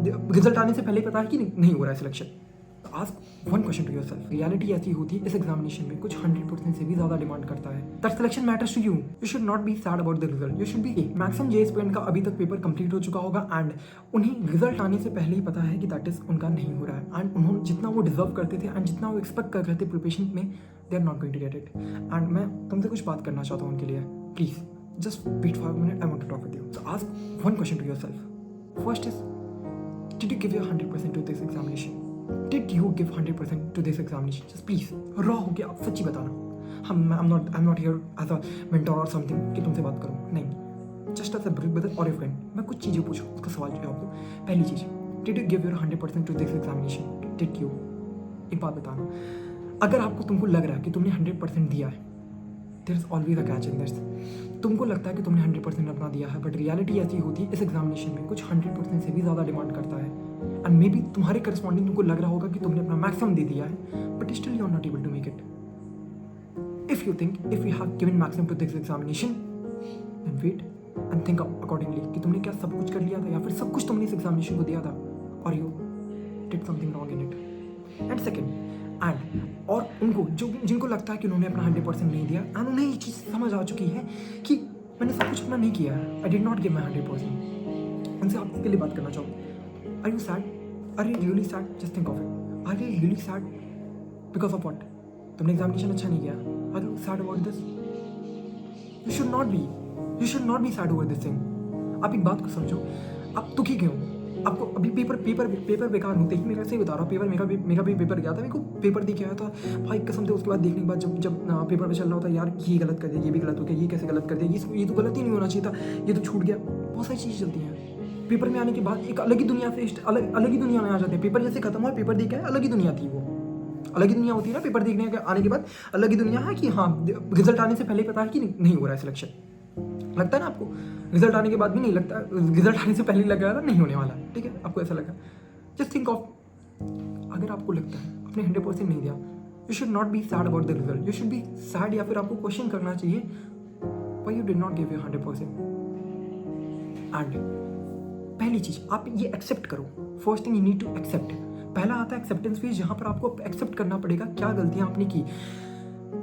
Result आने से पहले ही पता है कि नहीं हो रहा है selection. Ask one question to yourself, reality ऐसी होती है इस एग्जामिनेशन में कुछ 100% से भी ज्यादा डिमांड करता है। That selection matters to you. You should not be sad about the result, you should be. Maximum JEE student का अभी तक पेपर कंप्लीट हो चुका होगा एंड उन्हें रिजल्ट आने से पहले ही पता है कि दैट इज उनका नहीं हो रहा है एंड उन्होंने जितना वो डिजर्व करते थे एंड जितना वो एक्सपेक्ट कर रहे थे प्रिपरेशन में, they are not going to get it. And मैं तुमसे कुछ बात करना चाहता हूँ उनके लिए। Please just wait for a minute, I want to talk with you. So ask one question to yourself. First is, did you give your 100% to this examination? Did you give 100% to this examination? Just please, raw हो के आप सच्ची बताना। I'm not here as a mentor or something कि तुमसे बात करूँ, नहीं। Just as a brother or a friend, मैं कुछ चीज़ें पूछूँ, उसका सवाल जवाब दो। पहली चीज़, did you give your 100% to this examination? Did you? एक बात बताना, अगर तुमको लग रहा है कि तुमने 100% दिया है, there is always a catch in this. तुमको लगता है कि तुमने 100% अपना दिया है, बट रियलिटी ऐसी होती है इस एग्जामिनेशन में कुछ 100% से भी ज़्यादा डिमांड करता है एंड मे बी तुम्हारे करस्पॉन्डिंग तुमको लग रहा होगा कि तुमने अपना मैक्सिमम दे दिया है, but still you are not able to make it. If you think if you have given maximum to this examination, then wait and think accordingly कि तुमने क्या सब कुछ कर लिया था या फिर सब कुछ तुमने इस एग्जामिनेशन को दिया था और you did something wrong in it. And second, and और उनको जिनको लगता है कि उन्होंने अपना 100% नहीं दिया एंड उन्हें ये चीज़ समझ आ चुकी है कि मैंने सब कुछ अपना नहीं किया है, I did not give my 100%। उनसे आप इसके लिए बात करना चाहूँ, are you sad? Are you really sad? Just think of it. Are you really sad because of what? तुमने एग्जामिनेशन अच्छा नहीं किया। Are you sad about this? You should not be sad over this thing. आप एक बात को समझो, आप दुखी क्यों? आपको अभी पेपर बेकार होते ही, मैं सही बता रहा हूँ, मेरा भी पेपर गया था, मेरे को पेपर दे के आया था भाई कसम से। उसके बाद देखने के बाद जब पेपर पे चल रहा होता है, यार ये गलत कर दिया, ये भी गलत हो गया, ये कैसे गलत कर दिया, ये तो गलत ही नहीं होना चाहिए था, ये तो छूट गया। बहुत सारी चीज़ें चलती हैं। पेपर में आने के बाद एक अलग ही दुनिया से अलग ही दुनिया में आ जाते हैं। पेपर जैसे खत्म हुआ, पेपर दे के आया, अलग ही दुनिया थी वो। अलग ही दुनिया होती है ना पेपर देखने के आने के बाद, अलग ही दुनिया है कि हाँ रिजल्ट आने से पहले पता है कि नहीं हो रहा है सिलेक्शन। लगता है ना आपको? रिजल्ट आने के बाद भी नहीं लगता, रिजल्ट आने से पहले लग रहा था नहीं होने वाला, ठीक है, आपको ऐसा लगा। जस्ट थिंक ऑफ, अगर आपको लगता है आपने 100% नहीं दिया, you should not be sad about the result, you should be sad या फिर आपको क्वेश्चन करना चाहिए why you did not give your 100%। And पहली चीज आप ये एक्सेप्ट करो। First thing you need to accept. पहला आता है एक्सेप्टेंस फेज, जहां पर आपको एक्सेप्ट करना पड़ेगा क्या गलतियां आपने की।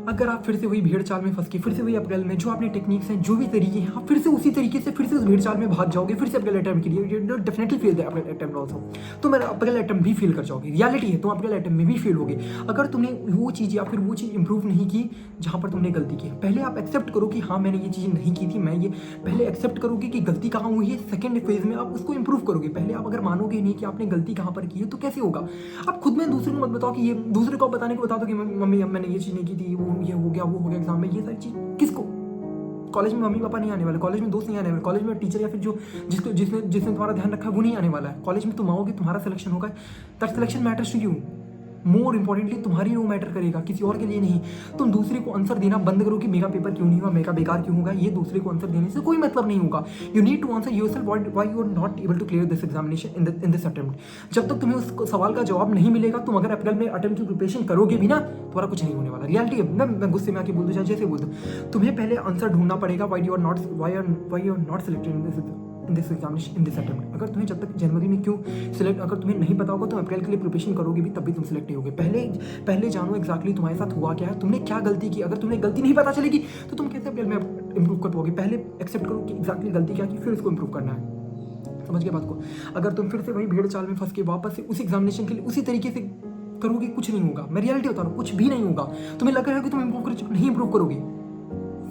अगर आप फिर से वही भीड़ चाल में फंस के, फिर से वही अप्रैल में जो आपने टेक्निक्स हैं, जो भी तरीके हैं, आप फिर से उसी तरीके से फिर से उस भीड़ चाल में भाग जाओगे, फिर से अप्रैल अटेम्प्ट के लिए, you definitely fail the April attempt also. तो मेरा अप्रैल अटेम्प्ट भी फेल कर जाओगे, रियलिटी है, तो अप्रैल अटेम्प्ट में भी फेल होगे अगर तुमने वो चीज़ या फिर वो चीज़ इंप्रूव नहीं की जहाँ पर तुमने गलती की। पहले आप एक्सेप्ट करो कि हाँ मैंने ये चीज़ नहीं की थी, मैं ये पहले एक्सेप्ट करोगे कि गलती कहाँ हुई है। सेकेंड फेज में आप उसको इंप्रूव करोगे। पहले आप अगर मानोगे नहीं कि आपने गलती कहाँ पर की है तो कैसे होगा? आप खुद में दूसरे को मत बताओ कि ये, दूसरे को बताने को बता दो कि मम्मी मैंने ये चीज़ नहीं की थी, वो ये हो गया, वो हो गया एग्जाम में, ये सारी चीज़ किसको? कॉलेज में मम्मी पापा नहीं आने वाले, कॉलेज में दोस्त नहीं आने वाले, कॉलेज में टीचर या फिर जो जिसने तुम्हारा ध्यान रखा है वो नहीं आने वाला है। कॉलेज में तुम आओगे, तुम्हारा सिलेक्शन होगा, that selection matters to you. More importantly तुम्हारी वो मैटर करेगा, किसी और के लिए नहीं। तुम दूसरे को आंसर देना बंद करो कि मेरा पेपर क्यों नहीं हुआ, मेरा बेकार क्यों होगा, ये दूसरे को आंसर देने से कोई मतलब नहीं होगा। You need to answer yourself why you are not able to clear this examination in this attempt. जब तक तुम्हें उस सवाल का जवाब नहीं मिलेगा, तुम अगर अप्रैल में अटेम्प्ट की प्रिपरेशन करोगे भी ना, तुम्हारा कुछ नहीं होने वाला। रियलिटी है, मैं गुस्से में आके बोल दूँ चाहे जैसे बोल दूँ, तुम्हें पहले आंसर ढूंढना पड़ेगा why you are not selected in this examination in this attempt. अगर तुम्हें जब तक जनवरी में क्यों सिलेक्ट, अगर तुम्हें नहीं पता होगा तो अप्रैल के लिए प्रिपरेशन करोगे भी तब भी तुम सिलेक्ट नहीं होगे। पहले जानो एक्जैक्टली तुम्हारे साथ हुआ क्या है, तुमने क्या गलती की। अगर तुम्हें गलती नहीं पता चलेगी तो तुम कैसे अप्रैल में इंप्रूव कर पाओगे? पहले एक्सेप्ट करो कि एक्जैक्टली गलती क्या की, फिर इसको इंप्रूव करना है। समझ गए बात को? अगर तुम फिर से वही भीड़ चाल में फंस के वापस से उस एग्जामिनेशन के लिए उसी तरीके से करोगे, कुछ नहीं होगा। मैं रियलिटी बता रहा हूँ, कुछ भी नहीं होगा। तुम्हें लग रहा है कि तुम नहीं इंप्रूव करोगे।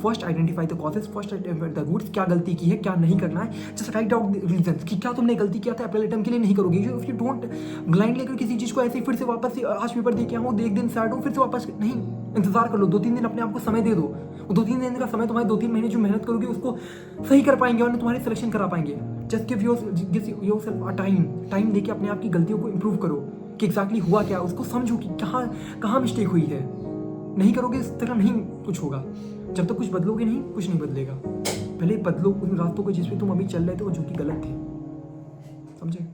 First identify the causes, first identify the roots, क्या गलती की है, क्या नहीं करना है। Just write out the reasons कि क्या तुमने गलती किया था, अप्रैल अटेम्प्ट के लिए नहीं करोगे। इफ यू डोंट ब्लाइंड लेकर किसी चीज़ को ऐसे फिर से वापस से आज पेपर दे के आओ, एक दिन सैड हो, फिर से वापस नहीं, इंतजार कर लो। 2-3 दिन अपने आप को समय दे दो। 2-3 दिन का समय तुम्हारे 2-3 महीने जो मेहनत करोगे उसको सही कर पाएंगे और तुम्हारी सिलेक्शन करा पाएंगे। Just give yourself a time देके अपने आप की गलतियों को इंप्रूव करो कि एक्जैक्टली हुआ क्या, उसको समझो कि कहाँ मिस्टेक हुई है। नहीं करोगे इस तरह नहीं कुछ होगा। जब तक कुछ बदलोगे नहीं, कुछ नहीं बदलेगा। पहले बदलो उन रास्तों को जिस पे तुम अभी चल रहे थे और जो कि गलत थे। समझे?